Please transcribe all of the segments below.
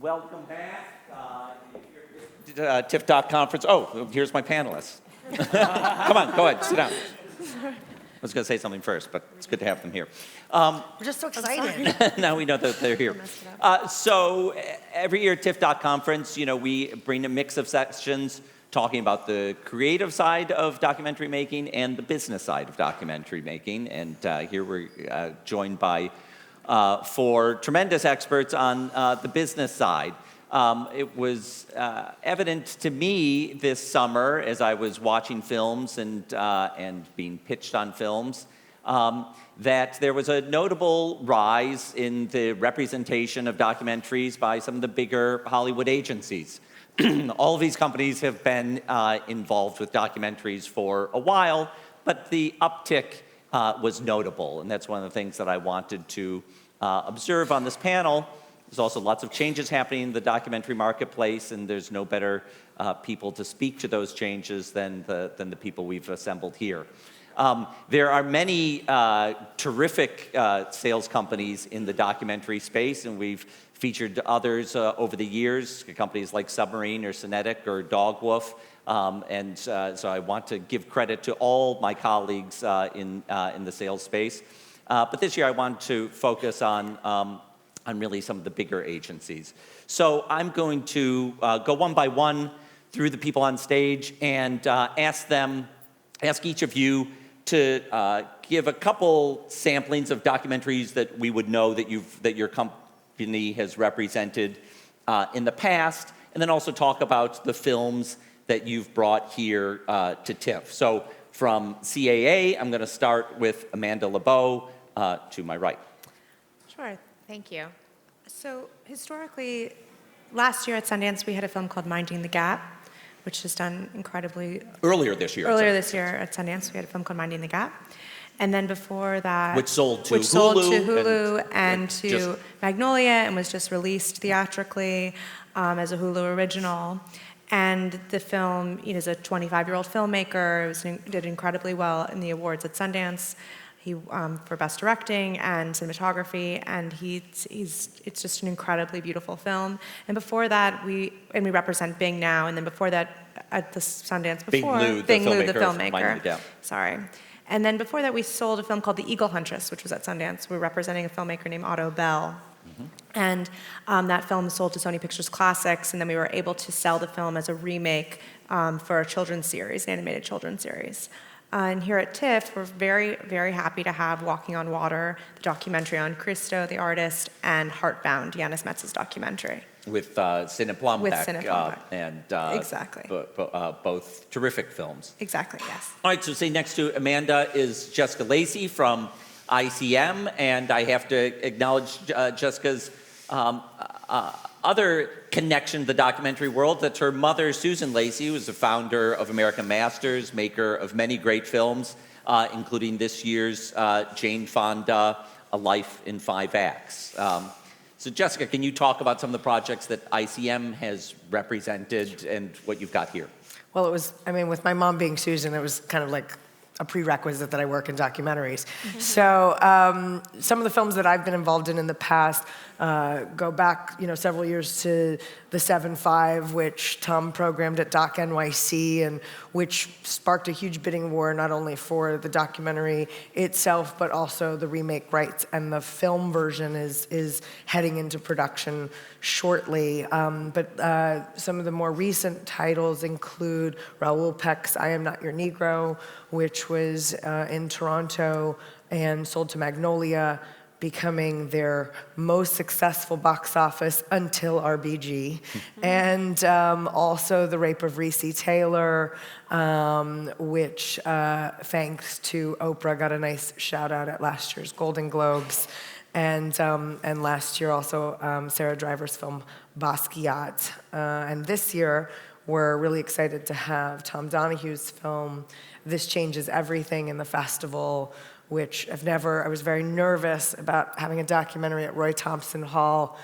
Welcome back. TIFF conference. Oh, here's my panelists. Come on, go ahead, sit down. I was going to say something first, but it's good to have them here. We're just so excited. Now we know that they're here. So every year, TIFF conference, we bring a mix of sections talking about the creative side of documentary making and the business side of documentary making. And here we're joined by four tremendous experts on the business side. It was evident to me this summer as I was watching films and being pitched on films that there was a notable rise in the representation of documentaries by some of the bigger Hollywood agencies. All of these companies have been involved with documentaries for a while, but the uptick was notable, and that's one of the things that I wanted to observe on this panel. There's also lots of changes happening in the documentary marketplace, and there's no better people to speak to those changes than the people we've assembled here. There are many terrific sales companies in the documentary space, and we've featured others over the years, companies like Submarine or Cinetic or Dogwolf. So I want to give credit to all my colleagues in the sales space. But this year I want to focus on really some of the bigger agencies. So I'm going to go one by one through the people on stage and ask each of you to give a couple samplings of documentaries that we would know that your company has represented in the past, and then also talk about the films that you've brought here to TIFF. So from CAA, I'm going to start with Amanda Lebow to my right. Sure, thank you. So historically, last year at Sundance, we had a film called Minding the Gap, which has done incredibly... Earlier this year at Sundance, we had a film called Minding the Gap. And then before that... Which sold to Hulu and to Magnolia and was just released theatrically as a Hulu original. And the film is a 25-year-old filmmaker. Did incredibly well in the awards at Sundance. He for best directing and cinematography, and it's just an incredibly beautiful film. And before that, we represent Bing now, and then before that, at the Sundance before, Bing Liu, the filmmaker. Sorry. And then before that, we sold a film called The Eagle Huntress, which was at Sundance. We were representing a filmmaker named Otto Bell. Mm-hmm. And that film sold to Sony Pictures Classics, and then we were able to sell the film as a remake for a children's series, an animated children's series. And here at TIFF, we're very, very happy to have Walking on Water, the documentary on Christo, the artist, and Heartbound, Janis Metz's documentary. With Sinan Plumbeck. Exactly. Both terrific films. Exactly, yes. All right, so say next to Amanda is Jessica Lacey from ICM, and I have to acknowledge Jessica's other connection to the documentary world. That's her mother, Susan Lacey, who was the founder of American Masters, maker of many great films, including this year's Jane Fonda, A Life in 5 Acts. So Jessica, can you talk about some of the projects that ICM has represented and what you've got here? Well, it was, with my mom being Susan, it was kind of like a prerequisite that I work in documentaries. Mm-hmm. So some of the films that I've been involved in the past go back, several years to the 7.5, which Tom programmed at Doc NYC, and which sparked a huge bidding war not only for the documentary itself, but also the remake rights. And the film version is heading into production shortly. But some of the more recent titles include Raoul Peck's I Am Not Your Negro, which was in Toronto and sold to Magnolia, becoming their most successful box office until RBG. Mm-hmm. And also The Rape of Reese Taylor, which thanks to Oprah got a nice shout out at last year's Golden Globes. And last year also Sarah Driver's film Basquiat. And this year we're really excited to have Tom Donahue's film This Changes Everything in the festival, which I was very nervous about having a documentary at Roy Thompson Hall,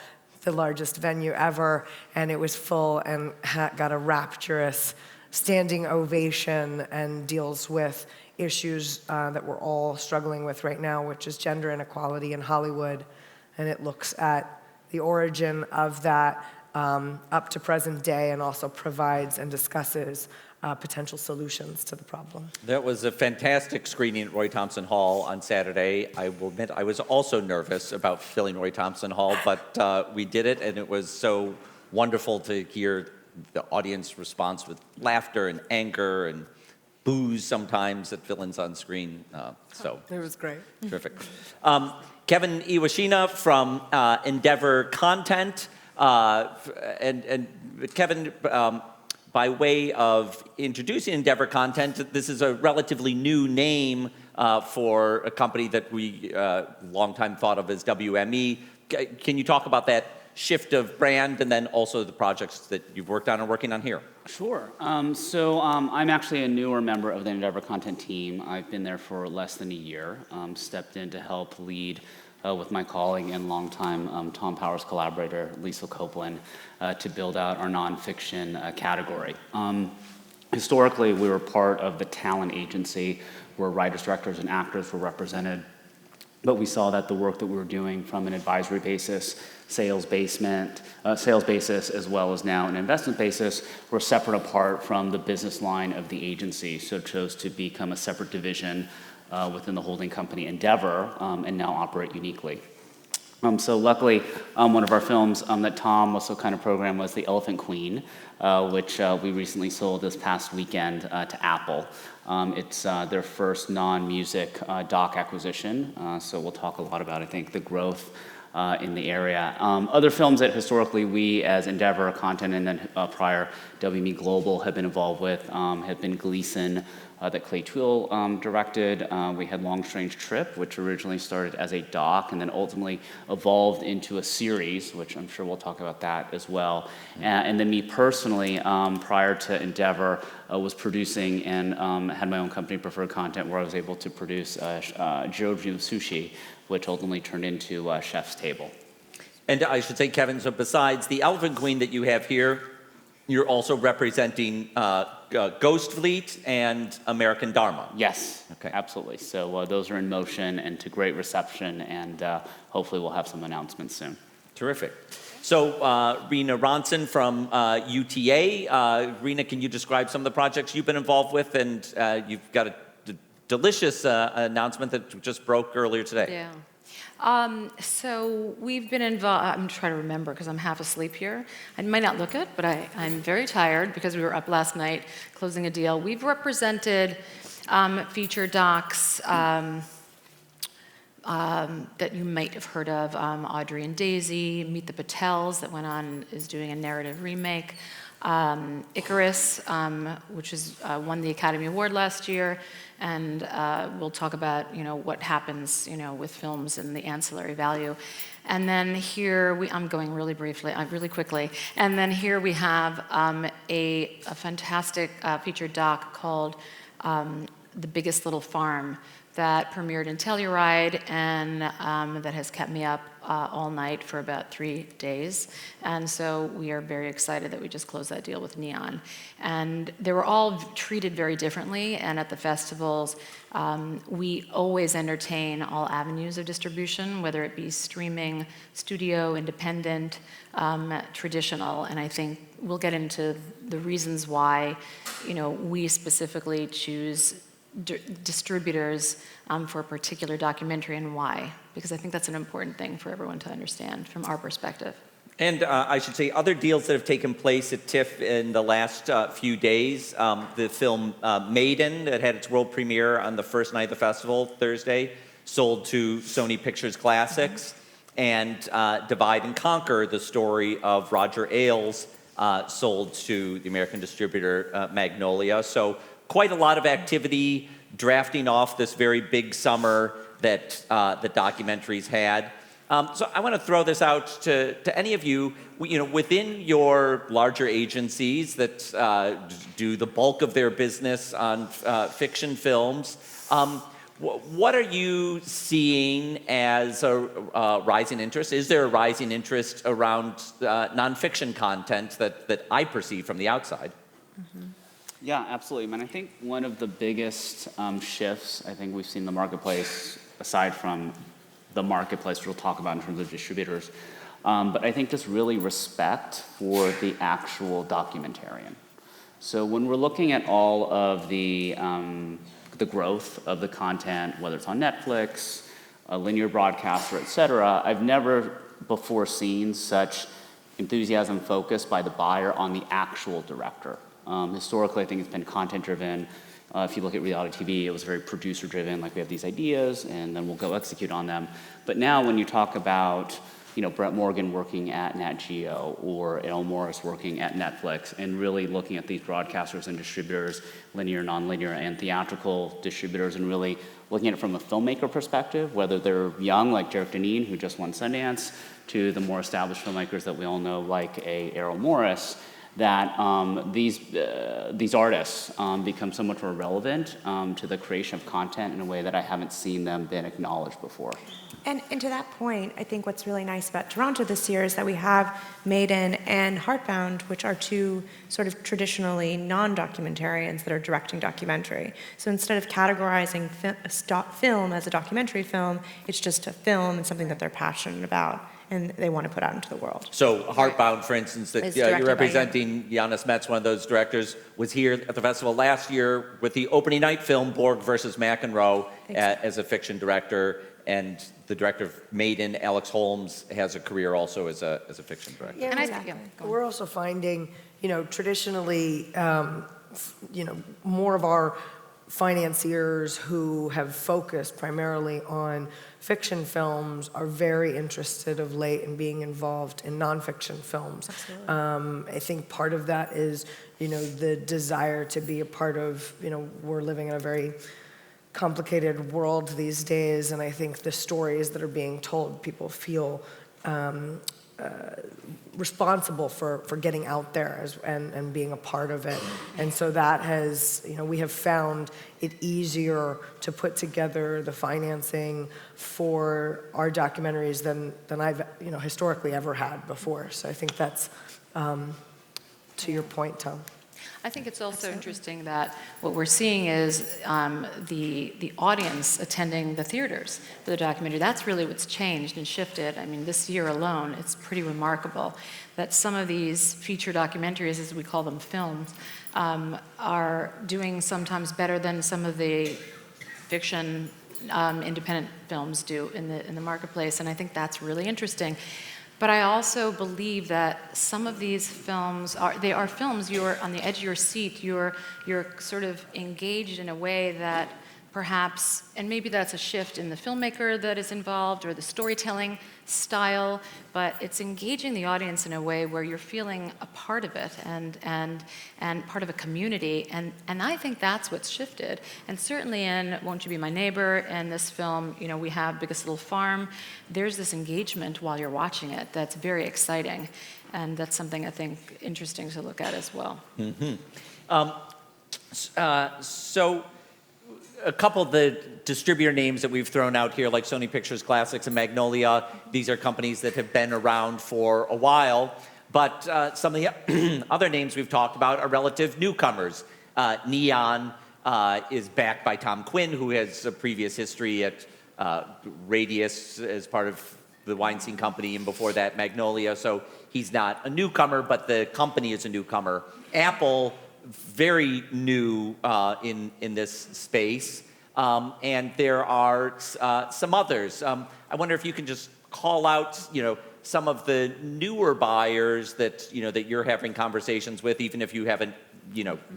the largest venue ever, and it was full and got a rapturous standing ovation and deals with issues that we're all struggling with right now, which is gender inequality in Hollywood. And it looks at the origin of that up to present day and also provides and discusses potential solutions to the problem. That was a fantastic screening at Roy Thompson Hall on Saturday. I will admit I was also nervous about filling Roy Thompson Hall, but we did it, and it was so wonderful to hear the audience response with laughter and anger and boos sometimes at villains on screen. It was great. Terrific. Kevin Iwashina from Endeavor Content. And Kevin, by way of introducing Endeavor Content, this is a relatively new name for a company that we long time thought of as WME. Can you talk about that shift of brand and then also the projects that you've worked on and working on here? Sure. I'm actually a newer member of the Endeavor Content team. I've been there for less than a year. Stepped in to help lead with my colleague and longtime Tom Powers collaborator, Lisa Copeland, to build out our nonfiction category. Historically, we were part of the talent agency where writers, directors, and actors were represented. But we saw that the work that we were doing from an advisory basis, sales basis, as well as now an investment basis, were separate apart from the business line of the agency. So chose to become a separate division within the holding company Endeavor, and now operate uniquely. So luckily, one of our films that Tom also kind of programmed was The Elephant Queen, which we recently sold this past weekend to Apple. It's their first non-music doc acquisition, so we'll talk a lot about, I think, the growth in the area. Other films that historically we as Endeavor Content and then prior WME Global have been involved with have been Gleason, that Clay Tweel directed. We had Long Strange Trip, which originally started as a doc and then ultimately evolved into a series, which I'm sure we'll talk about that as well. And then me personally, prior to Endeavor, was producing and had my own company, Preferred Content, where I was able to produce Joju Sushi, which ultimately turned into Chef's Table. And I should say, Kevin, so besides the Elephant Queen that you have here, you're also representing Ghost Fleet and American Dharma. Yes, Okay. absolutely. So those are in motion and to great reception, and hopefully we'll have some announcements soon. Terrific. So Rena Ronson from UTA. Rena, can you describe some of the projects you've been involved with? And you've got a delicious announcement that just broke earlier today. Yeah. So we've been involved, I'm trying to remember because I'm half asleep here. I might not look it, but I'm very tired because we were up last night closing a deal. We've represented feature docs that you might have heard of, Audrey and Daisy, Meet the Patels that went on, is doing a narrative remake. Icarus, which won the Academy Award last year, and we'll talk about what happens with films and the ancillary value. And then here I'm going really quickly. And then here we have a fantastic feature doc called The Biggest Little Farm that premiered in Telluride and that has kept me up all night for about 3 days. And so we are very excited that we just closed that deal with Neon. And they were all treated very differently, and at the festivals, we always entertain all avenues of distribution, whether it be streaming, studio, independent, traditional, and I think we'll get into the reasons why we specifically choose distributors for a particular documentary and why, because I think that's an important thing for everyone to understand from our perspective. And I should say other deals that have taken place at TIFF in the last few days. The film Maiden, that had its world premiere on the first night of the festival, Thursday, sold to Sony Pictures Classics. And Divide and Conquer, the story of Roger Ailes, sold to the American distributor Magnolia. So quite a lot of activity drafting off this very big summer that the documentaries had. So I want to throw this out to any of you, within your larger agencies that do the bulk of their business on fiction films. What are you seeing as a rising interest? Is there a rising interest around nonfiction content that I perceive from the outside? Mm-hmm. Yeah, absolutely. I think one of the biggest shifts I think we've seen in the marketplace, aside from the marketplace we'll talk about in terms of distributors, but I think just really respect for the actual documentarian. So when we're looking at all of the growth of the content, whether it's on Netflix, a linear broadcaster, et cetera, I've never before seen such enthusiasm focused by the buyer on the actual director. Historically, I think it's been content-driven. If you look at reality TV, it was very producer-driven, like we have these ideas, and then we'll go execute on them. But now when you talk about Brett Morgan working at Nat Geo or El Morris working at Netflix and really looking at these broadcasters and distributors, linear, nonlinear, and theatrical distributors, and really looking at it from a filmmaker perspective, whether they're young, like Jarek Deneen, who just won Sundance, to the more established filmmakers that we all know, like Errol Morris, that these artists become so much more relevant to the creation of content in a way that I haven't seen them been acknowledged before. And to that point, I think what's really nice about Toronto this year is that we have Maiden and Heartbound, which are two sort of traditionally non-documentarians that are directing documentary. So instead of categorizing film as a documentary film, it's just a film and something that they're passionate about and they want to put out into the world. So Heartbound, for instance, that It's you're directed by representing, Giannis Metz, one of those directors, was here at the festival last year with the opening night film Borg versus McEnroe as a fiction director, and the director of Maiden, Alex Holmes, has a career also as a fiction director. Yeah, And I exactly. think, yeah, go on. We're also finding, traditionally, more of our financiers who have focused primarily on fiction films are very interested of late in being involved in nonfiction films. I think part of that is, the desire to be a part of, we're living in a very complicated world these days, and I think the stories that are being told, people feel responsible for getting out there and being a part of it. And so that has, we have found it easier to put together the financing for our documentaries than I've, historically ever had before. So I think that's to your point, Tom. I think it's also interesting that what we're seeing is the audience attending the theaters for the documentary. That's really what's changed and shifted. I mean, this year alone, it's pretty remarkable that some of these feature documentaries, as we call them, films, are doing sometimes better than some of the fiction independent films do in the marketplace, and I think that's really interesting. But I also believe that some of these films are films you're on the edge of your seat. You're sort of engaged in a way that perhaps, and maybe that's a shift in the filmmaker that is involved or the storytelling style, but it's engaging the audience in a way where you're feeling a part of it and part of a community, and I think that's what's shifted. And certainly in Won't You Be My Neighbor, and this film, we have Biggest Little Farm, there's this engagement while you're watching it that's very exciting, and that's something I think interesting to look at as well. Mm-hmm. So a couple of the distributor names that we've thrown out here, like Sony Pictures Classics and Magnolia, these are companies that have been around for a while. But some of the other names we've talked about are relative newcomers. Neon is backed by Tom Quinn, who has a previous history at Radius as part of the Weinstein Company, and before that, Magnolia. So he's not a newcomer, but the company is a newcomer. Apple, very new in this space, and there are some others. I wonder if you can just call out, some of the newer buyers that that you're having conversations with, even if you haven't,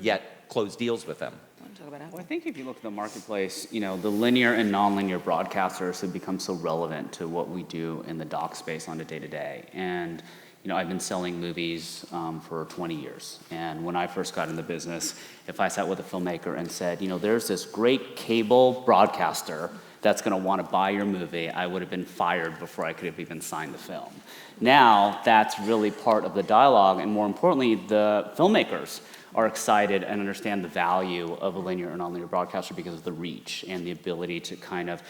yet closed deals with them. Want to talk about Apple? Well, I think if you look at the marketplace, the linear and nonlinear broadcasters have become so relevant to what we do in the doc space on a day-to-day. And I've been selling movies for 20 years. And when I first got in the business, if I sat with a filmmaker and said, there's this great cable broadcaster that's going to want to buy your movie, I would have been fired before I could have even signed the film. Now, that's really part of the dialogue, and more importantly, the filmmakers are excited and understand the value of a linear or nonlinear broadcaster because of the reach and the ability to kind of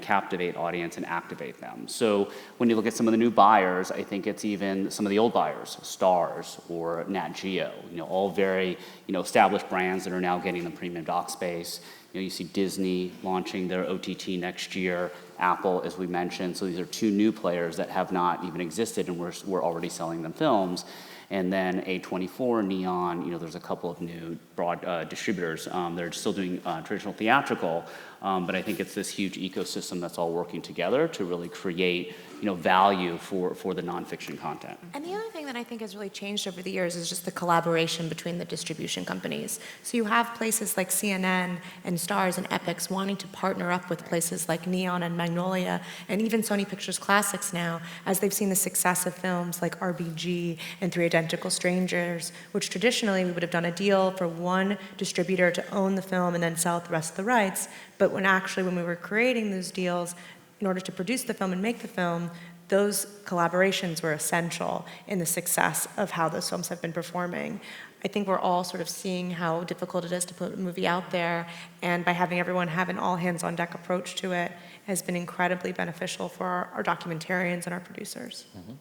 captivate audience and activate them. So when you look at some of the new buyers, I think it's even some of the old buyers, Stars or Nat Geo, all very established brands that are now getting the premium doc space. You see Disney launching their OTT next year, Apple, as we mentioned. So these are two new players that have not even existed, and we're already selling them films. And then A24, Neon, there's a couple of new broad distributors. They're still doing traditional theatrical, but I think it's this huge ecosystem that's all working together to really create value for the nonfiction content. And the other thing that I think has really changed over the years is just the collaboration between the distribution companies. So you have places like CNN and Stars and Epix wanting to partner up with places like Neon and Magnolia, and even Sony Pictures Classics now, as they've seen the success of films like RBG and Three Identical Strangers, which traditionally we would have done a deal for one distributor to own the film and then sell the rest of the rights. But when we were creating those deals, in order to produce the film and make the film, those collaborations were essential in the success of how those films have been performing. I think we're all sort of seeing how difficult it is to put a movie out there, and by having everyone have an all-hands-on-deck approach to it has been incredibly beneficial for our documentarians and our producers. Mm-hmm.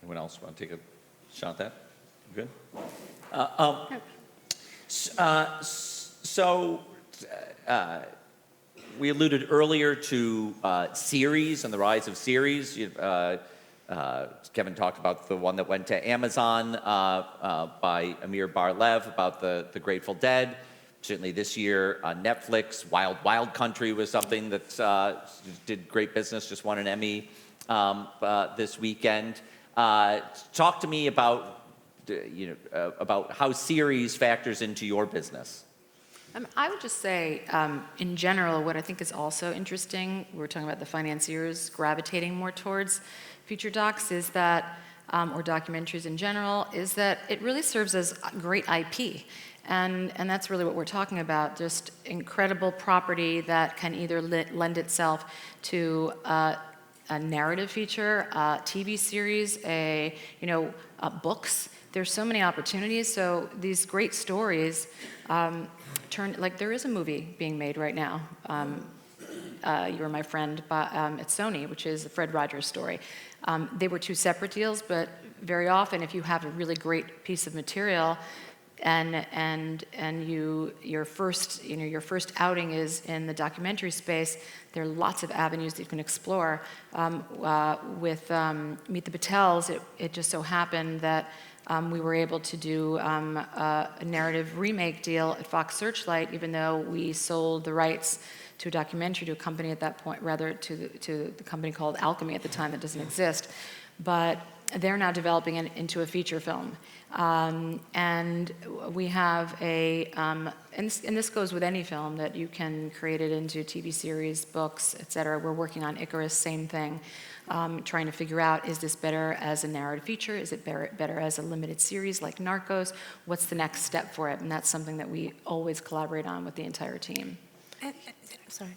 Anyone else want to take a shot at that? Good? We alluded earlier to series and the rise of series. Kevin talked about the one that went to Amazon by Amir Bar-Lev about the Grateful Dead. Certainly this year, Netflix, Wild Country was something that did great business, just won an Emmy this weekend. Talk to me about how series factors into your business. I would just say, in general, what I think is also interesting, we were talking about the financiers gravitating more towards feature docs, is that, or documentaries in general, is that it really serves as great IP. And that's really what we're talking about, just incredible property that can either lend itself to a narrative feature, a TV series, books. There's so many opportunities, so these great stories there is a movie being made right now. You're My Friend at Sony, which is the Fred Rogers story. They were two separate deals, but very often if you have a really great piece of material and your first outing is in the documentary space, there are lots of avenues that you can explore. With Meet the Patels, it just so happened that we were able to do a narrative remake deal at Fox Searchlight, even though we sold the rights to a documentary to a company at that point, rather to the company called Alchemy at the time that doesn't exist. But they're now developing it into a feature film. And we have and this goes with any film, that you can create it into TV series, books, et cetera. We're working on Icarus, same thing. Trying to figure out, is this better as a narrative feature? Is it better as a limited series like Narcos? What's the next step for it? And that's something that we always collaborate on with the entire team. Sorry.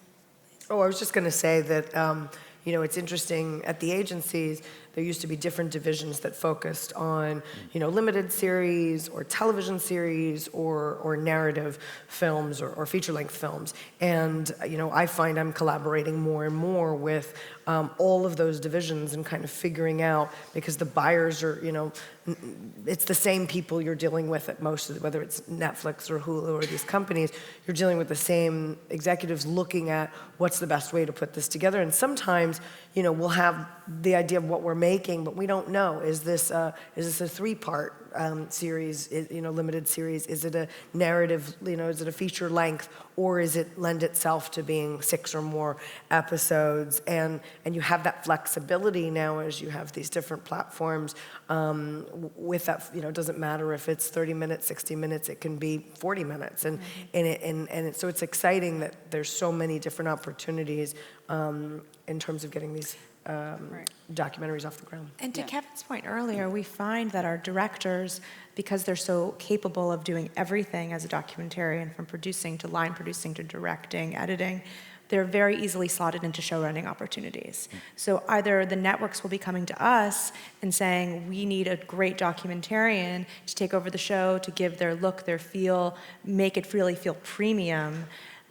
Oh, I was just going to say that, it's interesting, at the agencies, there used to be different divisions that focused on, limited series or television series or narrative films or feature-length films. And, I find I'm collaborating more and more with all of those divisions and kind of figuring out, because the buyers are, it's the same people you're dealing with at most of whether it's Netflix or Hulu or these companies, you're dealing with the same executives looking at what's the best way to put this together. And sometimes, we'll have the idea of what we're making, but we don't know. Is this a three-part series, limited series? Is it a narrative, is it a feature length, or is it lend itself to being 6 or more episodes? And you have that flexibility now as you have these different platforms. With that, it doesn't matter if it's 30 minutes, 60 minutes, it can be 40 minutes. So it's exciting that there's so many different opportunities in terms of getting these documentaries off the ground. And to Kevin's point earlier, we find that our directors, because they're so capable of doing everything as a documentarian, from producing to line producing to directing, editing, they're very easily slotted into show running opportunities. So either the networks will be coming to us and saying, we need a great documentarian to take over the show, to give their look, their feel, make it really feel premium.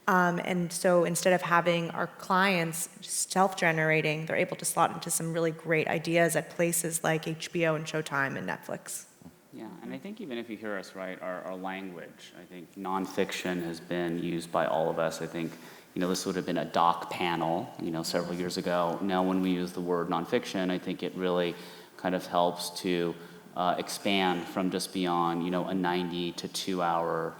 And so instead of having our clients self-generating, they're able to slot into some really great ideas at places like HBO and Showtime and Netflix. Yeah, and I think even if you hear us right, our language, I think nonfiction has been used by all of us. I think, this would have been a doc panel, several years ago. Now when we use the word nonfiction, I think it really kind of helps to expand from just beyond, a 90 to 2 hour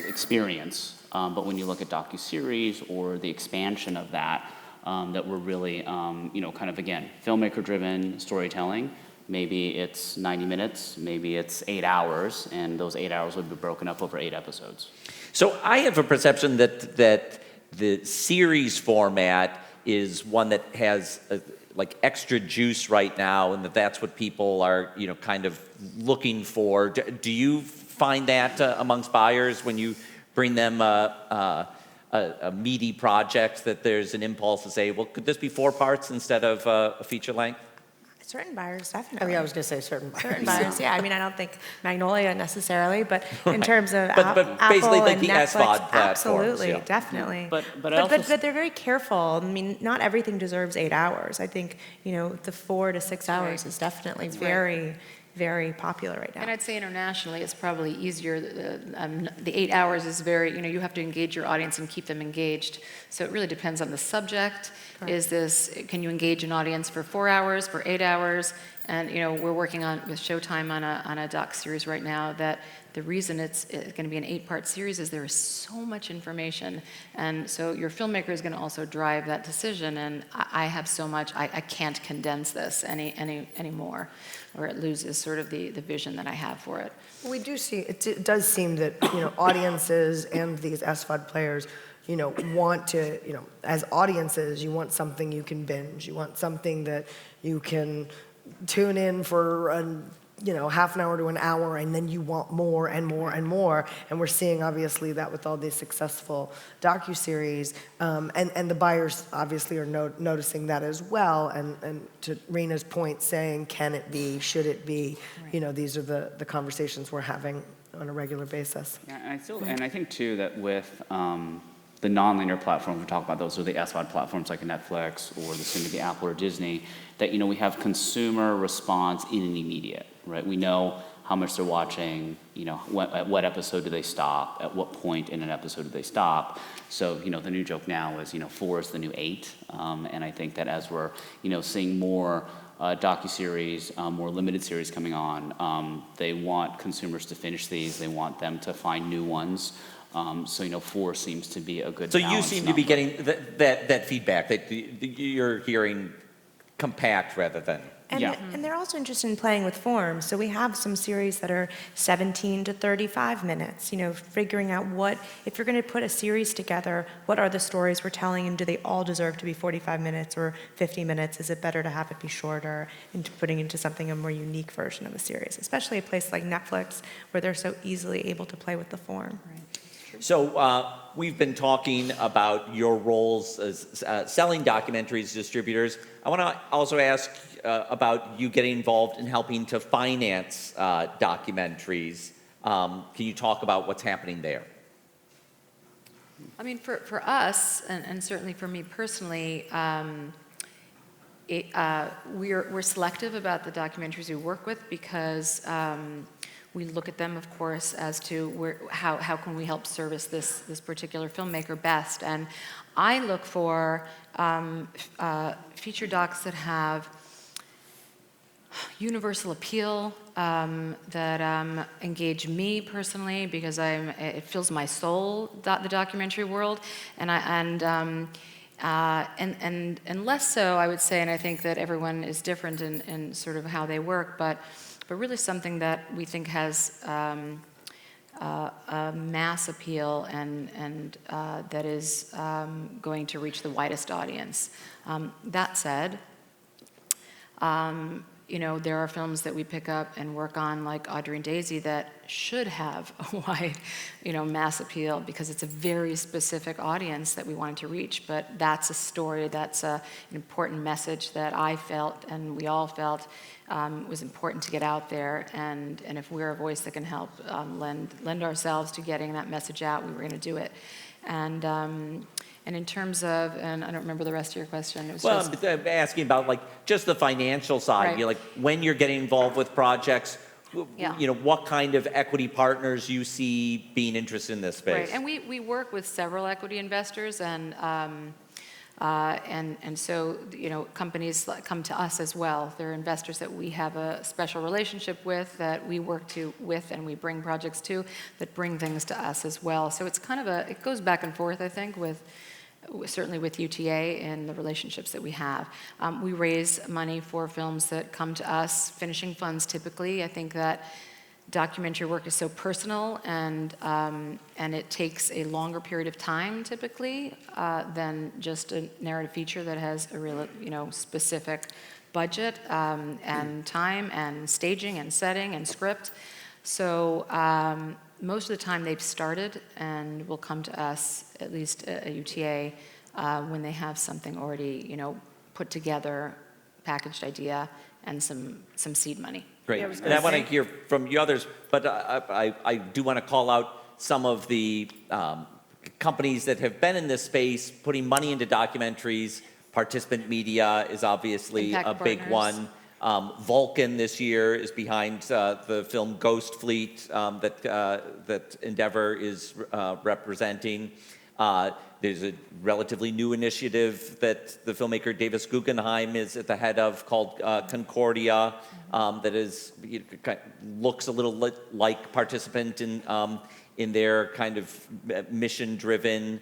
experience. But when you look at docuseries or the expansion of that, that we're really, kind of, again, filmmaker-driven storytelling. Maybe it's 90 minutes, maybe it's 8 hours, and those 8 hours would be broken up over 8 episodes. So I have a perception that the series format is one that has like extra juice right now, and that's what people are, kind of looking for. Do you find that amongst buyers when you bring them a meaty project, that there's an impulse to say, well, could this be 4 parts instead of a feature length? Certain buyers, I definitely. mean, I was going to say certain buyers. Certain buyers, yeah. I mean, I don't think Magnolia necessarily, but in terms of But basically Apple like and the Netflix, SVOD platforms, absolutely, yeah. definitely. But I also but they're very careful. I mean, not everything deserves 8 hours. I think the 4 to 6 hours is definitely very, very popular right now. And I'd say internationally, it's probably easier. The 8 hours is very, you have to engage your audience and keep them engaged. So it really depends on the subject. Correct. Can you engage an audience for 4 hours, for 8 hours? And, we're working with Showtime on a doc series right now that the reason it's going to be an 8-part series is there is so much information. And so your filmmaker is going to also drive that decision. And I have so much, I can't condense this anymore, or it loses sort of the vision that I have for it. We do see, it does seem that, audiences and these SVOD players, want to, as audiences, you want something you can binge. You want something that you can tune in for half an hour to an hour, and then you want more and more and more. And we're seeing, obviously, that with all these successful docuseries. And the buyers, obviously, are noticing that as well. And to Rena's point, saying, can it be, should it be? Right. These are the conversations we're having on a regular basis. Yeah, and I think, too, that with the non-linear platforms, we talk about those, are the SVOD platforms like Netflix or the soon-to-be Apple or Disney, that, we have consumer response in the immediate, right? We know how much they're watching, at what episode do they stop, at what point in an episode do they stop. So, the new joke now is, 4 is the new 8. And I think that as we're, seeing more docuseries, more limited series coming on, they want consumers to finish these. They want them to find new ones. So 4 seems to be a good balance. So you seem to be getting that feedback that you're hearing compact rather than. And, Yeah. and they're also interested in playing with forms. So we have some series that are 17 to 35 minutes, figuring out if you're going to put a series together, what are the stories we're telling, and do they all deserve to be 45 minutes or 50 minutes? Is it better to have it be shorter and putting into something a more unique version of a series, especially a place like Netflix where they're so easily able to play with the form. Right. So we've been talking about your roles as selling documentaries to distributors. I want to also ask about you getting involved in helping to finance documentaries. Can you talk about what's happening there? I mean, for us, and certainly for me personally, we're selective about the documentaries we work with because we look at them, of course, as to how can we help service this particular filmmaker best. And I look for feature docs that have universal appeal, that engage me personally because it fills my soul, the documentary world, and less so, I would say, and I think that everyone is different in sort of how they work, but really something that we think has a mass appeal and that is going to reach the widest audience. That said, there are films that we pick up and work on, like Audrey and Daisy, that should have a wide, mass appeal because it's a very specific audience that we wanted to reach. But that's a story, that's an important message that I felt and we all felt was important to get out there. And if we're a voice that can help lend ourselves to getting that message out, we were going to do it. And in terms of, and I don't remember the rest of your question. It was just, I'm asking about just the financial side. Right. When you're getting involved with projects, Yeah. what kind of equity partners you see being interested in this space. Right, and we work with several equity investors, and so companies come to us as well. They're investors that we have a special relationship with, that we work with, and we bring projects to, that bring things to us as well. So it's kind of it goes back and forth, I think, certainly with UTA and the relationships that we have. We raise money for films that come to us, finishing funds typically. I think that documentary work is so personal, and it takes a longer period of time typically than just a narrative feature that has a real specific budget and time and staging and setting and script. So most of the time they've started and will come to us, at least at UTA, when they have something already put together, packaged idea, and some seed money. Great. And I want to hear from you others, but I do want to call out some of the companies that have been in this space, putting money into documentaries. Participant Media is obviously Impact a big Partners. one. Vulcan this year is behind the film Ghost Fleet that Endeavor is representing. There's a relatively new initiative that the filmmaker Davis Guggenheim is at the head of called Concordia, that is looks a little like Participant in their kind of mission-driven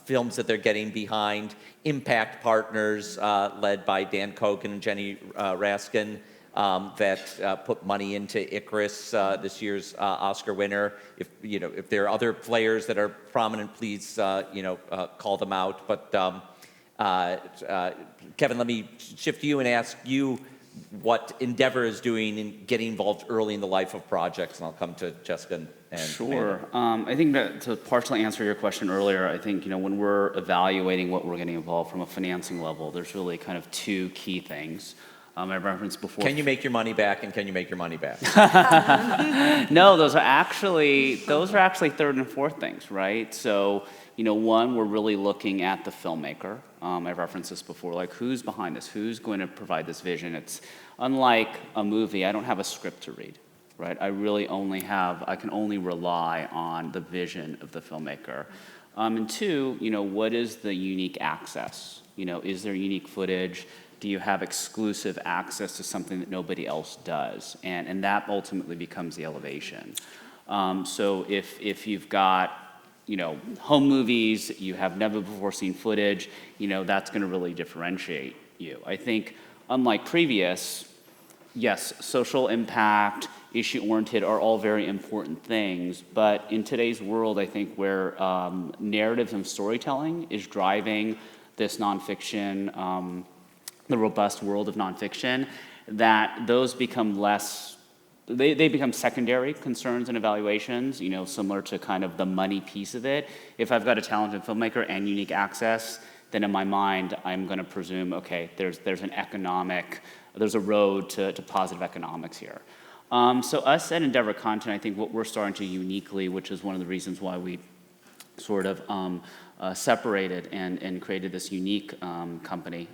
films that they're getting behind. Impact Partners, led by Dan Kogan and Jenny Raskin, that put money into Icarus, this year's Oscar winner. If there are other players that are prominent, please call them out. But Kevin, let me shift to you and ask you what Endeavor is doing in getting involved early in the life of projects, and I'll come to Jessica and Sure. I think that to partially answer your question earlier, I think when we're evaluating what we're getting involved from a financing level, there's really kind of two key things. I referenced before. Can you make your money back, and can you make your money back? No, those are actually third and fourth things, right? So, one, we're really looking at the filmmaker. I've referenced this before, like who's behind this? Who's going to provide this vision? It's unlike a movie, I don't have a script to read, right? I can only rely on the vision of the filmmaker. And two, what is the unique access? Is there unique footage? Do you have exclusive access to something that nobody else does? And that ultimately becomes the elevation. So if you've got, home movies, you have never before seen footage, that's going to really differentiate you. I think unlike previous, yes, social impact, issue-oriented are all very important things, but in today's world, I think where narratives and storytelling is driving this nonfiction, the robust world of nonfiction, that those become less, they become secondary concerns and evaluations, similar to kind of the money piece of it. If I've got a talented filmmaker and unique access, then in my mind, I'm going to presume, okay, there's a road to positive economics here. So us at Endeavor Content, I think what we're starting to uniquely, which is one of the reasons why we sort of separated and created this unique company,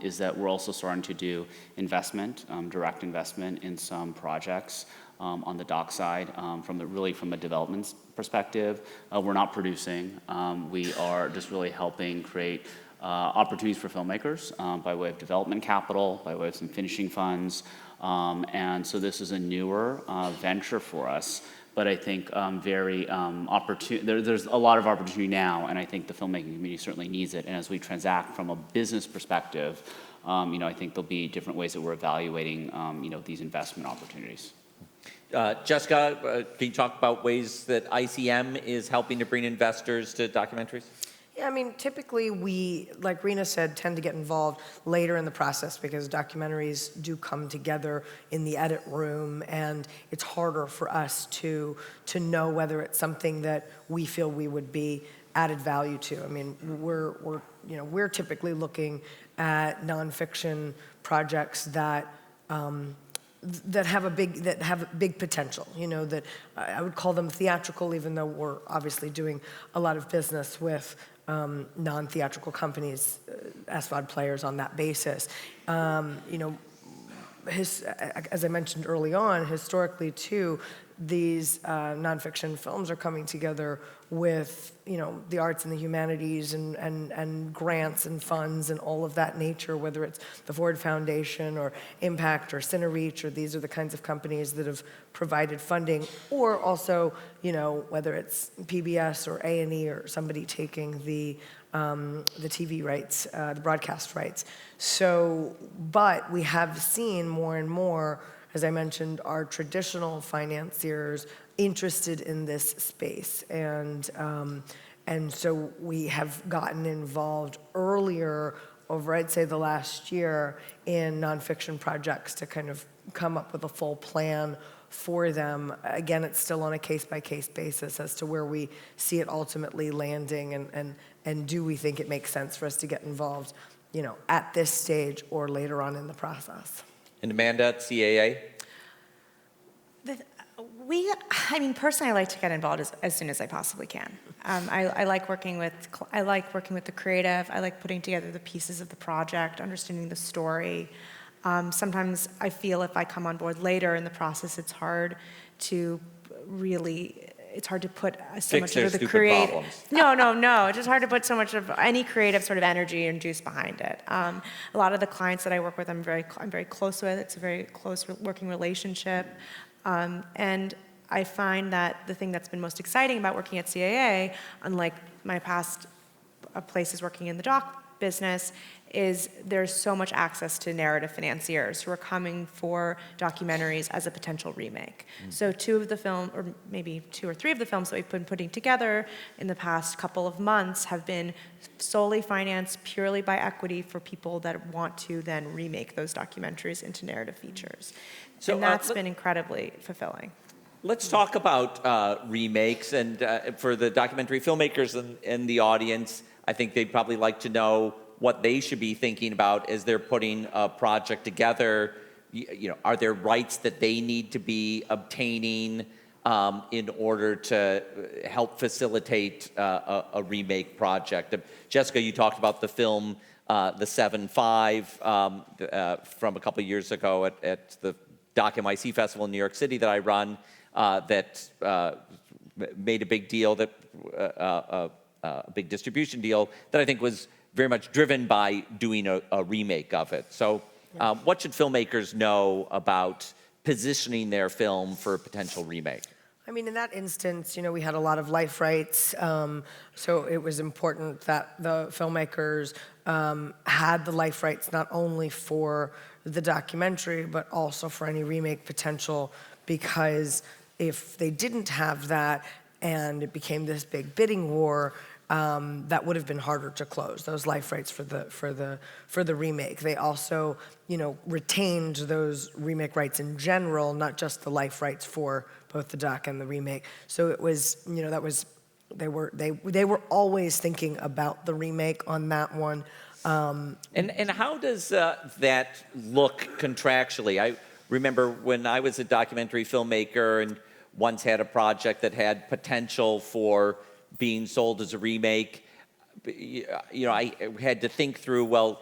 is that we're also starting to do investment, direct investment in some projects on the doc side, from a development perspective. We're not producing. We are just really helping create opportunities for filmmakers by way of development capital, by way of some finishing funds. And so this is a newer venture for us. But I think there's a lot of opportunity now, and I think the filmmaking community certainly needs it. And as we transact from a business perspective, I think there'll be different ways that we're evaluating, these investment opportunities. Jessica, can you talk about ways that ICM is helping to bring investors to documentaries? Yeah, I mean, typically we, like Rena said, tend to get involved later in the process because documentaries do come together in the edit room, and it's harder for us to know whether it's something that we feel we would be added value to. I mean, we're typically looking at nonfiction projects that have a big potential, that I would call them theatrical, even though we're obviously doing a lot of business with non-theatrical companies, SVOD players on that basis. As I mentioned early on, historically too, these nonfiction films are coming together with the arts and the humanities and grants and funds and all of that nature, whether it's the Ford Foundation or Impact or CineReach, or these are the kinds of companies that have provided funding, or also whether it's PBS or A&E or somebody taking the TV rights, the broadcast rights. So, but we have seen more and more, as I mentioned, our traditional financiers interested in this space, and so we have gotten involved earlier over, I'd say, the last year in nonfiction projects to kind of come up with a full plan for them. Again, it's still on a case-by-case basis as to where we see it ultimately landing, and do we think it makes sense for us to get involved, at this stage or later on in the process. And Amanda at CAA? Personally, I like to get involved as soon as I possibly can. I like working with the creative. I like putting together the pieces of the project, understanding the story. Sometimes I feel if I come on board later in the process, it's hard to put so much of the creative. No. It's just hard to put so much of any creative sort of energy and juice behind it. A lot of the clients that I work with, I'm very close with. It's a very close working relationship. And I find that the thing that's been most exciting about working at CAA, unlike my past places working in the doc business, is there's so much access to narrative financiers who are coming for documentaries as a potential remake. So 2 of the film, or maybe 2 or 3 of the films that we've been putting together in the past couple of months have been solely financed purely by equity for people that want to then remake those documentaries into narrative features. So, and that's been incredibly fulfilling. Let's talk about remakes, and for the documentary filmmakers in the audience, I think they'd probably like to know what they should be thinking about as they're putting a project together. Are there rights that they need to be obtaining in order to help facilitate a remake project? Jessica, you talked about the film The 7-5 from a couple of years ago at the Doc NYC Festival in New York City that I run, that made a big deal, a big distribution deal that I think was very much driven by doing a remake of it. So what should filmmakers know about positioning their film for a potential remake? I mean, in that instance, we had a lot of life rights, so it was important that the filmmakers had the life rights not only for the documentary, but also for any remake potential, because if they didn't have that and it became this big bidding war, that would have been harder to close, those life rights for the remake. They also, retained those remake rights in general, not just the life rights for both the doc and the remake. So it was, they were always thinking about the remake on that one. And how does that look contractually? I remember when I was a documentary filmmaker and once had a project that had potential for being sold as a remake, I had to think through,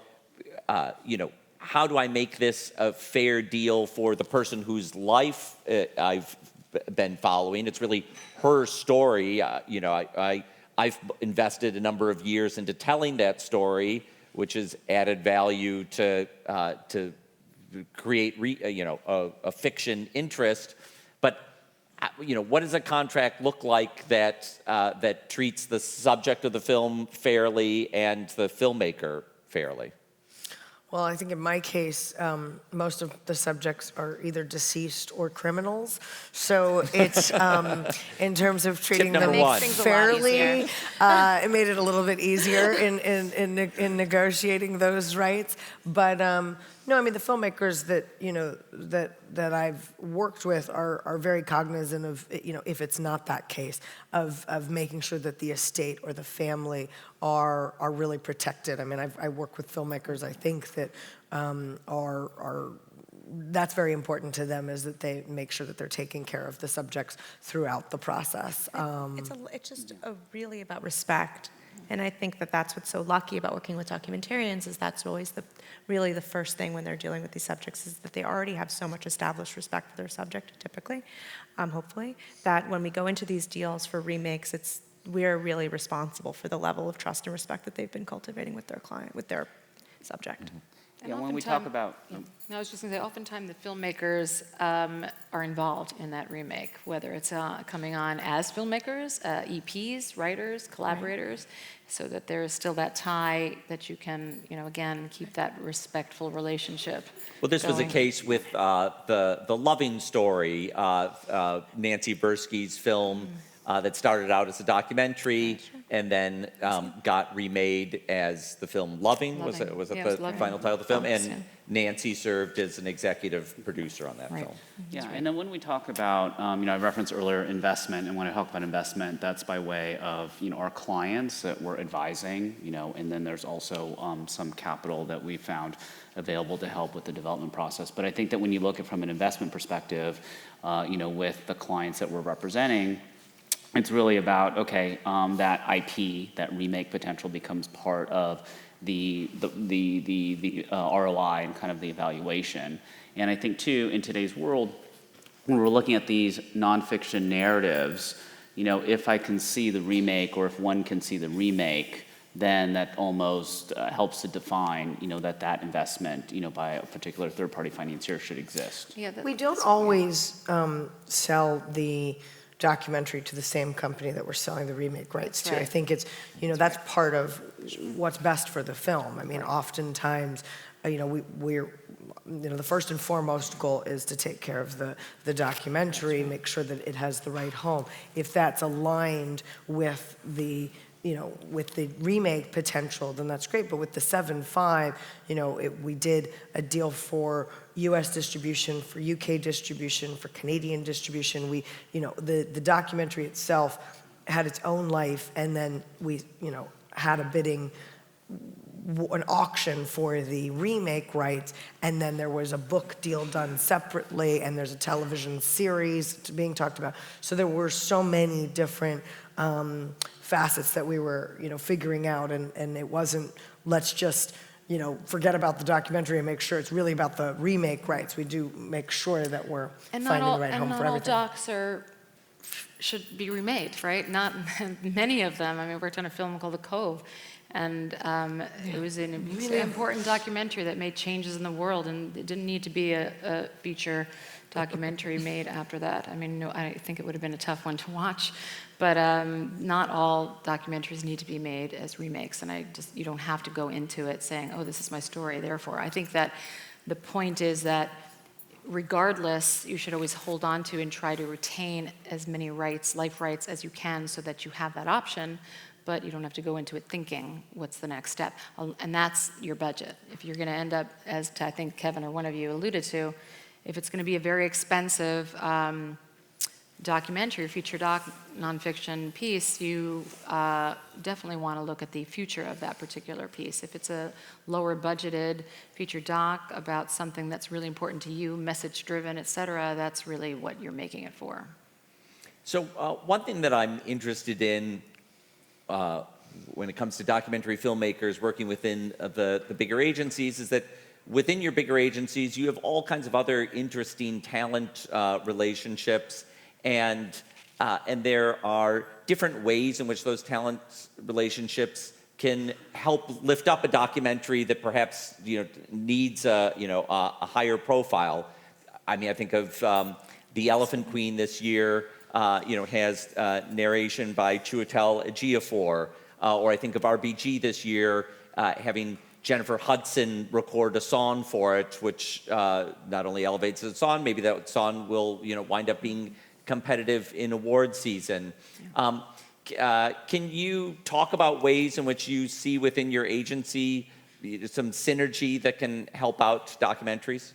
how do I make this a fair deal for the person whose life I've been following? It's really her story. I've invested a number of years into telling that story, which has added value to create a fiction interest. But what does a contract look like that treats the subject of the film fairly and the filmmaker fairly? Well, I think in my case, most of the subjects are either deceased or criminals. So it's, in terms of treating number them one. Things a lot fairly, easier. it made it a little bit easier in negotiating those rights. But no, I mean, the filmmakers that, that I've worked with are very cognizant of, if it's not that case, of making sure that the estate or the family are really protected. I mean, I work with filmmakers, I think, that are that's very important to them, is that they make sure that they're taking care of the subjects throughout the process. It's just really about respect. And I think that that's what's so lucky about working with documentarians, is that's always really the first thing when they're dealing with these subjects, is that they already have so much established respect for their subject, typically, hopefully, that when we go into these deals for remakes, we're really responsible for the level of trust and respect that they've been cultivating with their client, with their subject. Mm-hmm. And Yeah, when we talk oftentimes- about, No, I was just going to say, oftentimes the filmmakers are involved in that remake, whether it's coming on as filmmakers, EPs, writers, collaborators, so that there is still that tie that you can, again, keep that respectful relationship. Well, this was a going. case with the Loving Story, Nancy Bursky's film that started out as a documentary and then got remade as the film Loving. Was it Loving. Yeah, it the was Loving. final title of the film? Yes, And yeah. Nancy served as an executive producer on that Right. film. yeah, and then when we talk about, I referenced earlier investment, and when I talk about investment, that's by way of, our clients that we're advising, and then there's also some capital that we found available to help with the development process. But I think that when you look at it from an investment perspective, with the clients that we're representing, it's really about, that IP, that remake potential becomes part of the ROI and kind of the evaluation. And I think, too, in today's world, when we're looking at these nonfiction narratives, if I can see the remake, or if one can see the remake, then that almost helps to define, that investment, by a particular third-party financier should exist. Yeah, We don't always sell the documentary to the same company that we're selling the remake rights to. Right. I think it's, that's part of what's best for the film. I mean, oftentimes, we're the first and foremost goal is to take care of the documentary, make sure that it has the right home. If that's aligned with the with the remake potential, then that's great. But with the 7.5, we did a deal for U.S. distribution, for U.K. distribution, for Canadian distribution. We, the documentary itself had its own life, and then we, had a bidding, an auction for the remake rights, and then there was a book deal done separately, and there's a television series being talked about. So there were so many different facets that we were, figuring out, and it wasn't, let's just, forget about the documentary and make sure it's really about the remake rights. We do make sure that we're finding the right home for everything. Not all docs should be remade, right? Not many of them. I mean, we worked on a film called The Cove, and it was a really important documentary that made changes in the world, and it didn't need to be a feature documentary made after that. I mean, no, I think it would have been a tough one to watch, but not all documentaries need to be made as remakes, and you don't have to go into it saying, oh, this is my story, therefore. I think that the point is that regardless, you should always hold on to and try to retain as many rights, life rights, as you can, so that you have that option, but you don't have to go into it thinking, what's the next step? And that's your budget. If you're gonna end up, as I think Kevin or one of you alluded to, if it's gonna be a very expensive documentary, feature doc, nonfiction piece, you definitely want to look at the future of that particular piece. If it's a lower budgeted feature doc about something that's really important to you, message driven, et cetera, that's really what you're making it for. So one thing that I'm interested in when it comes to documentary filmmakers working within the bigger agencies is that within your bigger agencies, you have all kinds of other interesting talent relationships, and there are different ways in which those talent relationships can help lift up a documentary that perhaps needs a higher profile. I mean, I think of The Elephant Queen this year. Has narration by Chiwetel Ejiofor, or I think of RBG this year having Jennifer Hudson record a song for it, which not only elevates the song, maybe that song will wind up being competitive in award season. Can you talk about ways in which you see within your agency some synergy that can help out documentaries?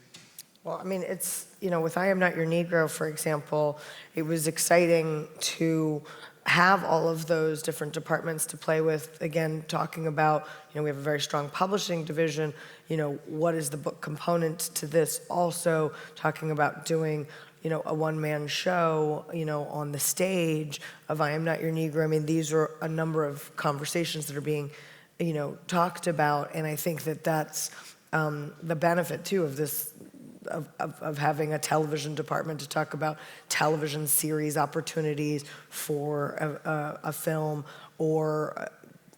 Well, I mean, it's, with I Am Not Your Negro, for example, it was exciting to have all of those different departments to play with. Again, talking about, we have a very strong publishing division, what is the book component to this? Also talking about doing, a one-man show, on the stage of I Am Not Your Negro. I mean, these are a number of conversations that are being, talked about, and I think that that's the benefit, too, of this, of having a television department to talk about television series opportunities for a film, or,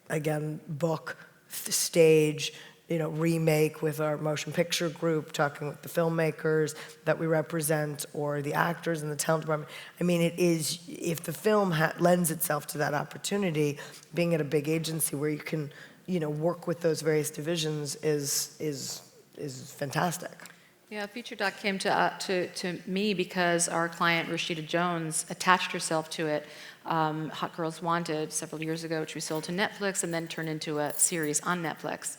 again, book, stage, remake with our motion picture group, talking with the filmmakers that we represent, or the actors in the talent department. I mean, it is, if the film lends itself to that opportunity, being at a big agency where you can, work with those various divisions is fantastic. Yeah, Feature Doc came to me because our client, Rashida Jones, attached herself to it. Hot Girls Wanted several years ago, which we sold to Netflix and then turned into a series on Netflix.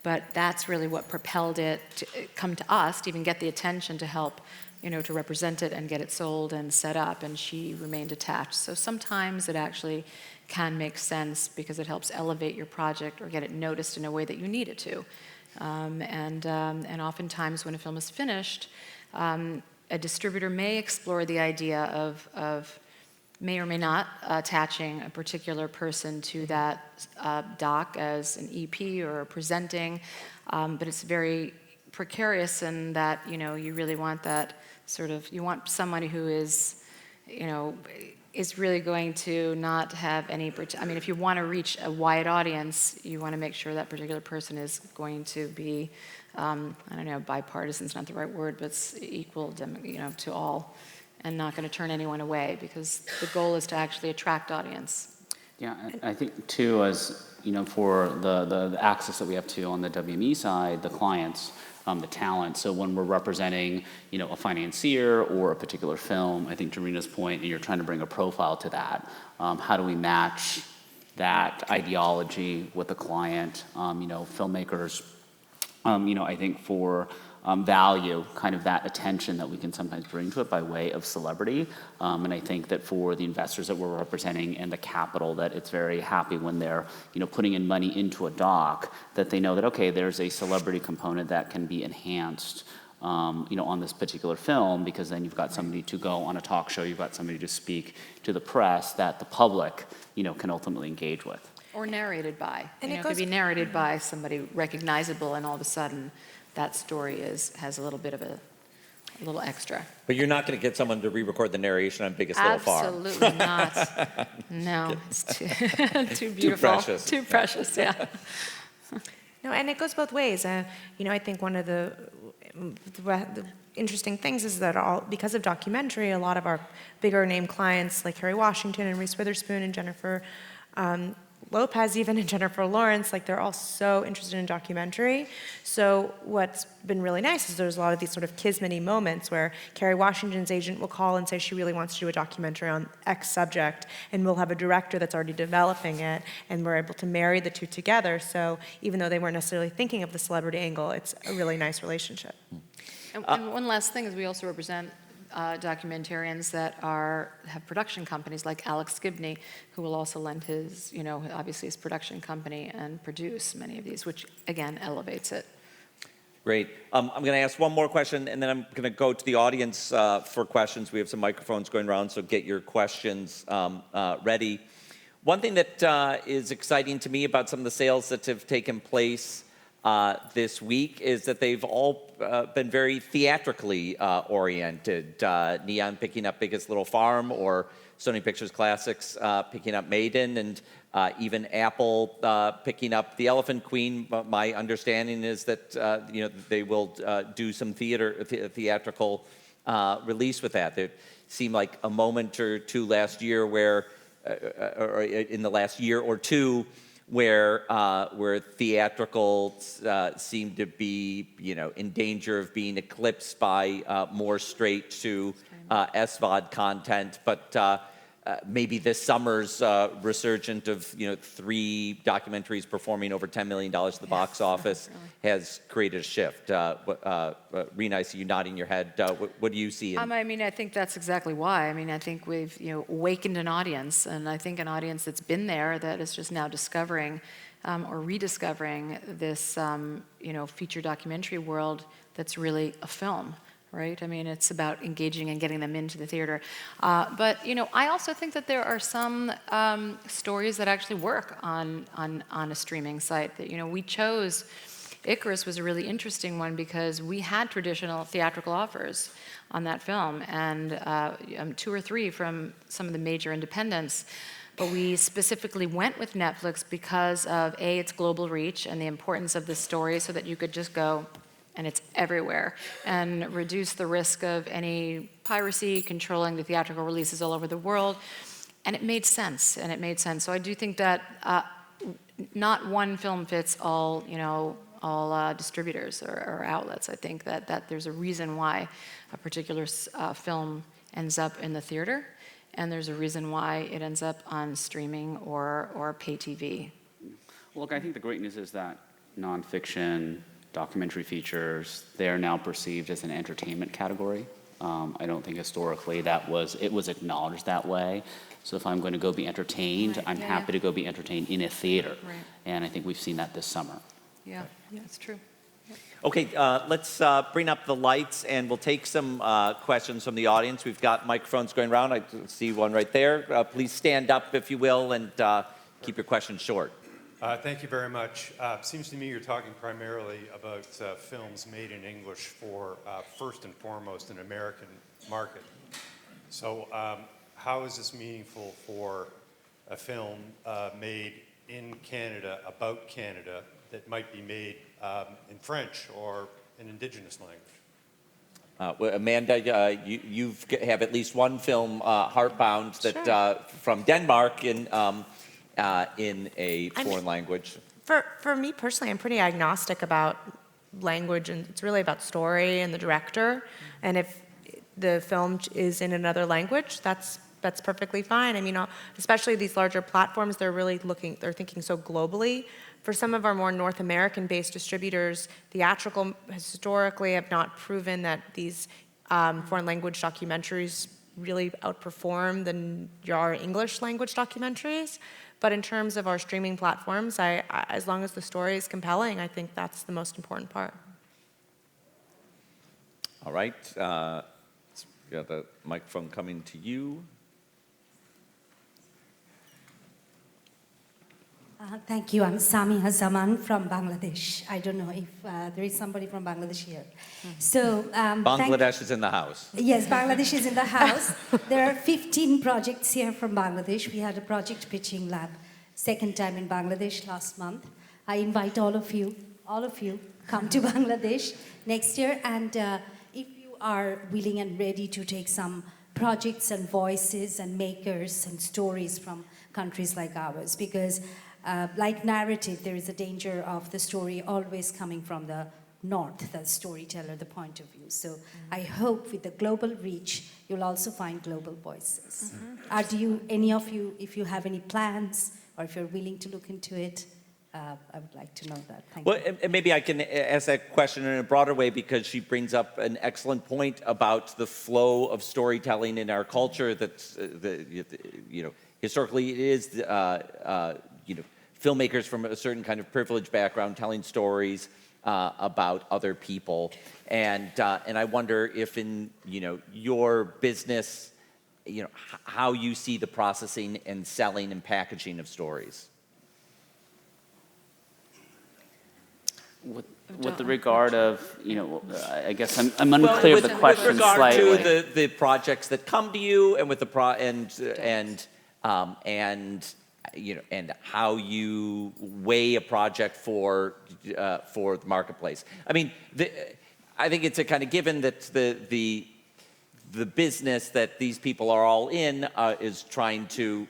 But that's really what propelled it to come to us, to even get the attention to help, to represent it and get it sold and set up, and she remained attached. So sometimes it actually can make sense because it helps elevate your project or get it noticed in a way that you need it to. And oftentimes when a film is finished, a distributor may explore the idea of may or may not attaching a particular person to that doc as an EP or presenting, but it's very precarious in that, you really want that you want somebody who is, is really going to not have any, I mean, if you want to reach a wide audience, you want to make sure that particular person is going to be, I don't know, bipartisan is not the right word, but it's equal, to all, and not going to turn anyone away, because the goal is to actually attract audience. Yeah, I think too, as for the access that we have to on the WME side, the clients, the talent. So when we're representing, a financier or a particular film, I think to Rena's point, and you're trying to bring a profile to that, how do we match that ideology with the client? Filmmakers, I think for value, kind of that attention that we can sometimes bring to it by way of celebrity. And I think that for the investors that we're representing and the capital, that it's very happy when they're, putting in money into a doc, that they know that, okay, there's a celebrity component that can be enhanced, on this particular film, because then you've got somebody to go on a talk show, you've got somebody to speak to the press that the public, can ultimately engage with. Or narrated by. And it could be narrated by somebody recognizable, and all of a sudden that story has a little bit of a little extra. But you're not going to get someone to re-record the narration on Biggest Little Farm. Absolutely not. No, it's too beautiful. Too precious, yeah. No, and it goes both ways. I think one of the interesting things is that because of documentary, a lot of our bigger name clients like Harry Washington and Reese Witherspoon and Jennifer Lopez, even, and Jennifer Lawrence, they're all so interested in documentary. So what's been really nice is there's a lot of these sort of kismet-y moments where Kerry Washington's agent will call and say she really wants to do a documentary on X subject, and we'll have a director that's already developing it, and we're able to marry the two together. So even though they weren't necessarily thinking of the celebrity angle, it's a really nice relationship. And one last thing is we also represent documentarians that have production companies like Alex Gibney, who will also lend his, obviously his production company and produce many of these, which again elevates it. Great. I'm going to ask one more question, and then I'm going to go to the audience for questions. We have some microphones going around, so get your questions ready. One thing that is exciting to me about some of the sales that have taken place this week is that they've all been very theatrically oriented. Neon picking up Biggest Little Farm, or Sony Pictures Classics picking up Maiden, and even Apple picking up The Elephant Queen. But my understanding is that they will do some theatrical release with that. There seemed like a moment or two last year where, or in the last year or two, where theatricals seem to be, in danger of being eclipsed by more straight to SVOD content, but maybe this summer's resurgent of 3 documentaries performing over $10 million at the box office has created a shift. Rena, I see you nodding your head. What do you see? I think that's exactly why. I think we've awakened an audience, and I think an audience that's been there that is just now discovering or rediscovering this feature documentary world that's really a film. Right? It's about engaging and getting them into the theater. But, I also think that there are some stories that actually work on a streaming site. That, we chose, Icarus was a really interesting one because we had traditional theatrical offers on that film, and 2 or 3 from some of the major independents. But we specifically went with Netflix because of, A, its global reach and the importance of the story so that you could just go, and it's everywhere, and reduce the risk of any piracy, controlling the theatrical releases all over the world. And it made sense, So I do think that not one film fits all, all distributors or outlets. I think that there's a reason why a particular film ends up in the theater, and there's a reason why it ends up on streaming or pay TV. Well, look, I think the great news is that nonfiction, documentary features, they are now perceived as an entertainment category. I don't think historically it was acknowledged that way. So if I'm going to go be entertained, I'm happy to go be entertained in a theater. Right. And I think we've seen that this summer. Yeah, it's true. Yeah. Okay, let's bring up the lights, and we'll take some questions from the audience. We've got microphones going around. I see one right there. Please stand up, if you will, and keep your questions short. Thank you very much. Seems to me you're talking primarily about films made in English for, first and foremost, an American market. So how is this meaningful for a film made in Canada, about Canada, that might be made in French or an Indigenous language? Well, Amanda, you have at least one film, Heartbound, that from Denmark in a foreign language. For me personally, I'm pretty agnostic about language, and it's really about story and the director. And if the film is in another language, that's perfectly fine. Especially these larger platforms, they're thinking so globally. For some of our more North American-based distributors, theatrical historically have not proven that these foreign language documentaries really outperform our English language documentaries. But in terms of our streaming platforms, as long as the story is compelling, I think that's the most important part. All right. We got the microphone coming to you. Thank you. I'm Sami Hazaman from Bangladesh. I don't know if there is somebody from Bangladesh here. So Bangladesh is in the house. Yes, Bangladesh is in the house. There are 15 projects here from Bangladesh. We had a project pitching lab, second time in Bangladesh last month. I invite all of you, come to Bangladesh next year. And if you are willing and ready to take some projects and voices and makers and stories from countries like ours, because like narrative, there is a danger of the story always coming from the north, the storyteller, the point of view. So I hope with the global reach, you'll also find global voices. Any of you, if you have any plans, or if you're willing to look into it, I would like to know that. Thank you. Well, and maybe I can ask that question in a broader way, because she brings up an excellent point about the flow of storytelling in our culture. That's historically it is filmmakers from a certain kind of privileged background telling stories about other people, and I wonder if in your business, how you see the processing and selling and packaging of stories. With the regard of, I guess I'm unclear of the question slightly. With regard to the projects that come to you, and with the and how you weigh a project for the marketplace. I think it's a kind of given that the business that these people are all in is trying to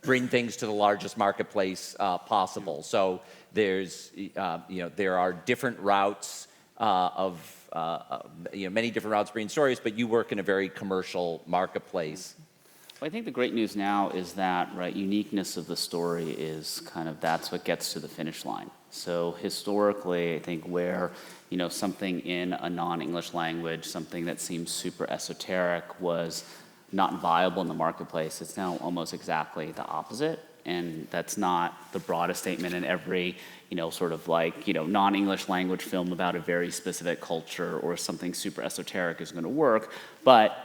bring things to the largest marketplace possible. So there's, there are different routes many different routes bringing stories, but you work in a very commercial marketplace. Well, I think the great news now is that, right, uniqueness of the story is kind of, that's what gets to the finish line. So historically, I think where, something in a non-English language, something that seems super esoteric was not viable in the marketplace, it's now almost exactly the opposite. And that's not the broadest statement in every, non-English language film about a very specific culture or something super esoteric is going to work. But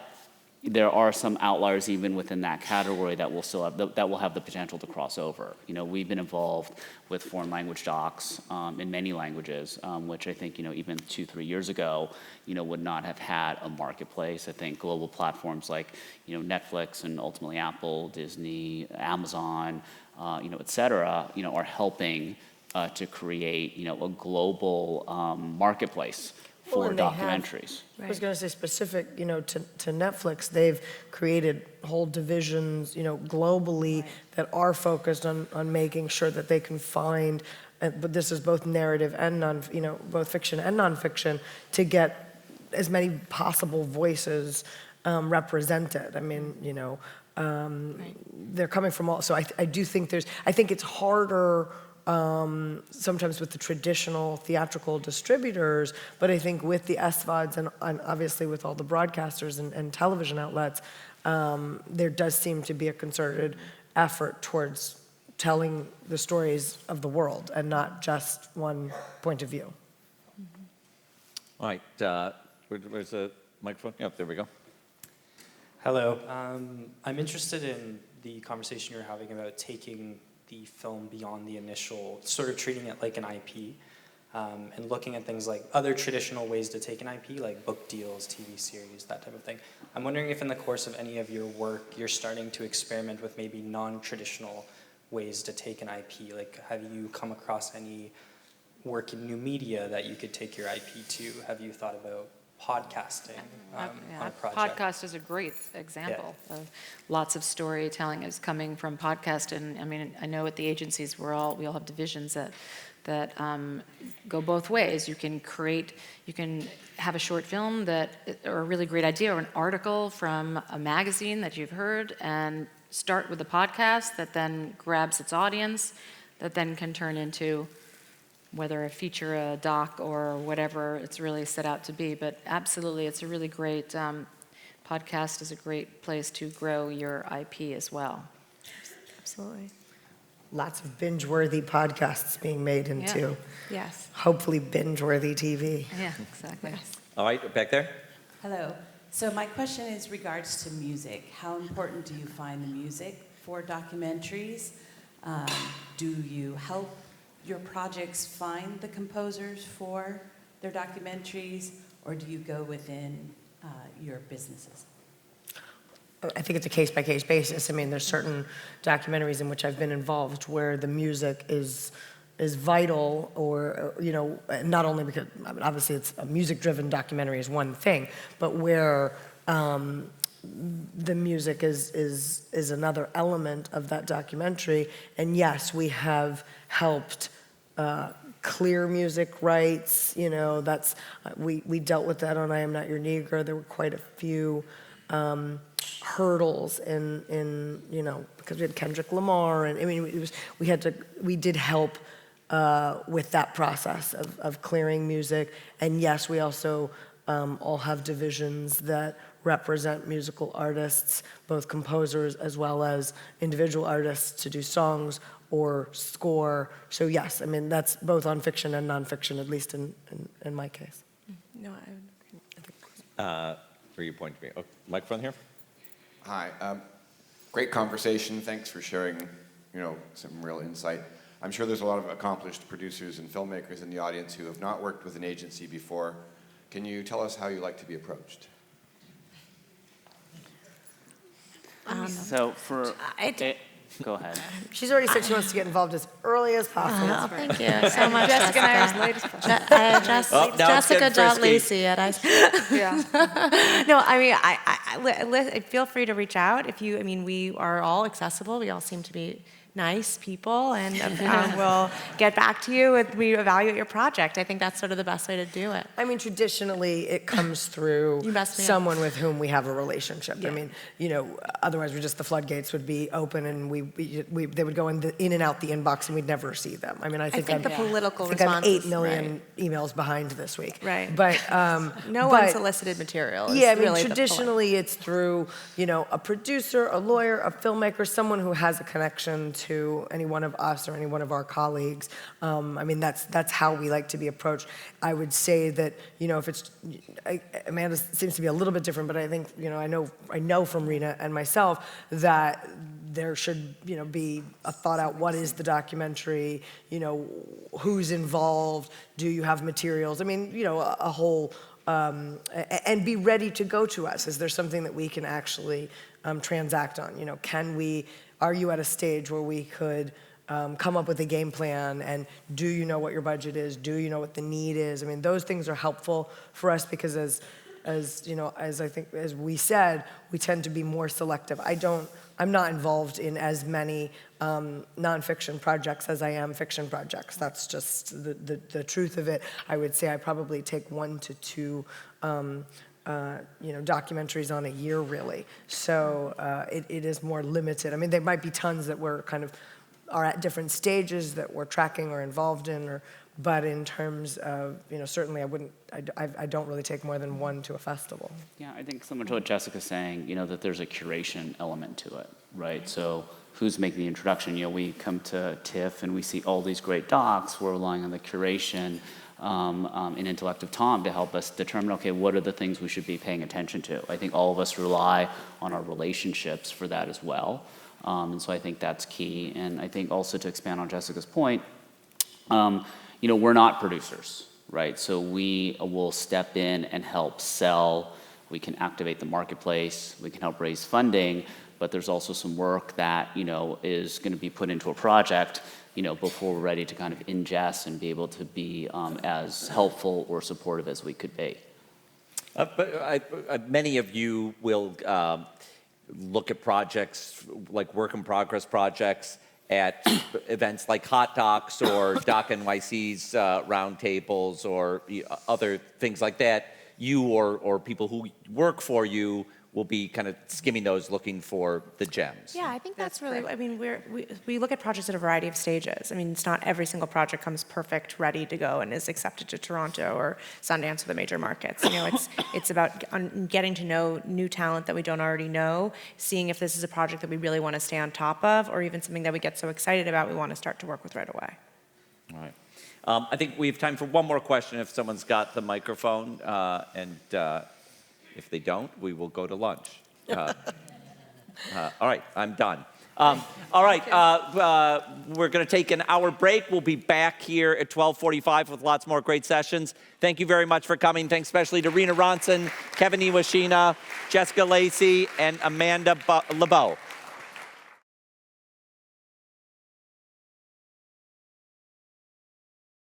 there are some outliers even within that category that will still have the potential to cross over. We've been involved with foreign language docs in many languages, which I think even 2-3 years ago, would not have had a marketplace. I think global platforms like Netflix and ultimately Apple, Disney, Amazon, et cetera, are helping to create a global marketplace for and they documentaries. I was going to say specific, to Netflix, they've created whole divisions, globally that are focused on making sure that they can find, but this is both narrative and both fiction and nonfiction, to get as many possible voices represented. I mean, they're coming from all, so I do think I think it's harder sometimes with the traditional theatrical distributors, but I think with the SVODs and obviously with all the broadcasters and television outlets, there does seem to be a concerted effort towards telling the stories of the world and not just one point of view. All right, where's the microphone? Yep, there we go. Hello. I'm interested in the conversation you're having about taking the film beyond the initial, sort of treating it like an IP, and looking at things like other traditional ways to take an IP, like book deals, TV series, that type of thing. I'm wondering if in the course of any of your work, you're starting to experiment with maybe non-traditional ways to take an IP. Like, have you come across any work in new media that you could take your IP to? Have you thought about podcasting on a project? Podcast is a great example of lots of storytelling is coming from podcast. And I mean, I know at the agencies we all have divisions that go both ways. You can have a short film or a really great idea or an article from a magazine that you've heard and start with a podcast that then grabs its audience, that then can turn into whether a feature, a doc, or whatever it's really set out to be. But absolutely, it's a really great, podcast is a great place to grow your IP as well. Absolutely. Lots of binge-worthy podcasts being made into Yes. hopefully binge-worthy TV. Yeah, exactly. All right, back there. Hello. So my question is regards to music. How important do you find the music for documentaries? Do you help your projects find the composers for their documentaries, or do you go within your businesses? I think it's a case-by-case basis. I mean, there's certain documentaries in which I've been involved where the music is vital, or not only because obviously it's a music-driven documentary is one thing, but where the music is another element of that documentary. And yes, we have helped clear music rights. That's we dealt with that on I Am Not Your Negro. There were quite a few hurdles in because we had Kendrick Lamar, and I mean we did help with that process of clearing music. And yes, we also all have divisions that represent musical artists, both composers as well as individual artists, to do songs or score. So yes, I mean, that's both on fiction and nonfiction, at least in my case. No, I would. For your point of view. Oh, microphone here. Hi. Great conversation. Thanks for sharing, some real insight. I'm sure there's a lot of accomplished producers and filmmakers in the audience who have not worked with an agency before. Can you tell us how you like to be approached? So for Go ahead. She's already said she wants to get involved as early as possible. Oh, thank you so much, Jessica. and I's latest project. Oh, now it's getting frisky. Jessica.Lacey at Yeah. No, I mean, I feel free to reach out if you. I mean, we are all accessible. We all seem to be nice people, and we'll get back to you if we evaluate your project. I think that's sort of the best way to do it. I mean, traditionally, it comes through You messed me up. someone with whom we have a relationship. Yeah. I mean, otherwise, the floodgates would be open, and they would go in and out the inbox, and we'd never see them. I mean, I think the political I'm 8 responses, million emails behind this week. Right. But No but- unsolicited material. Is Yeah, I mean, really the traditionally it's through, a producer, a lawyer, a filmmaker, someone who has a connection to any one of us or any one of our colleagues. I mean, that's how we like to be approached. I would say that, if it's, Amanda seems to be a little bit different, but I think, I know from Rena and myself that there should, be a thought out, what is the documentary, who's involved, do you have materials? I mean, a whole, and be ready to go to us. Is there something that we can actually transact on? Are you at a stage where we could come up with a game plan, and do you know what your budget is? Do you know what the need is? I mean, those things are helpful for us because as we said, we tend to be more selective. I'm not involved in as many nonfiction projects as I am fiction projects. That's just the truth of it. I would say I probably take 1 to 2 documentaries on a year, really. So it is more limited. I mean, there might be tons that we're are at different stages that we're tracking or involved in, but in terms of, certainly I don't really take more than 1 to a festival. Yeah, I think similar to what Jessica's saying, that there's a curation element to it, right? So who's making the introduction? We come to TIFF and we see all these great docs. We're relying on the curation and intellect of Tom to help us determine, okay, what are the things we should be paying attention to? I think all of us rely on our relationships for that as well. And so I think that's key. And I think also to expand on Jessica's point, we're not producers, right? So we will step in and help sell. We can activate the marketplace. We can help raise funding. But there's also some work that, is going to be put into a project, before we're ready to kind of ingest and be able to be as helpful or supportive as we could be. But many of you will look at projects like work in progress projects at events like Hot Docs or Doc NYC's roundtables or other things like that. You or people who work for you will be kind of skimming those, looking for the gems. Yeah, I think that's really, I mean, we look at projects at a variety of stages. I mean, it's not every single project comes perfect, ready to go, and is accepted to Toronto or Sundance or the major markets. It's about getting to know new talent that we don't already know, seeing if this is a project that we really want to stay on top of, or even something that we get so excited about we want to start to work with right away. All right. I think we have time for one more question if someone's got the microphone, and if they don't, we will go to lunch. All right, I'm done. All right, we're going to take an hour break. We'll be back here at 12:45 with lots more great sessions. Thank you very much for coming. Thanks especially to Rena Ronson, Kevin Iwashina, Jessica Lacey, and Amanda Lebow.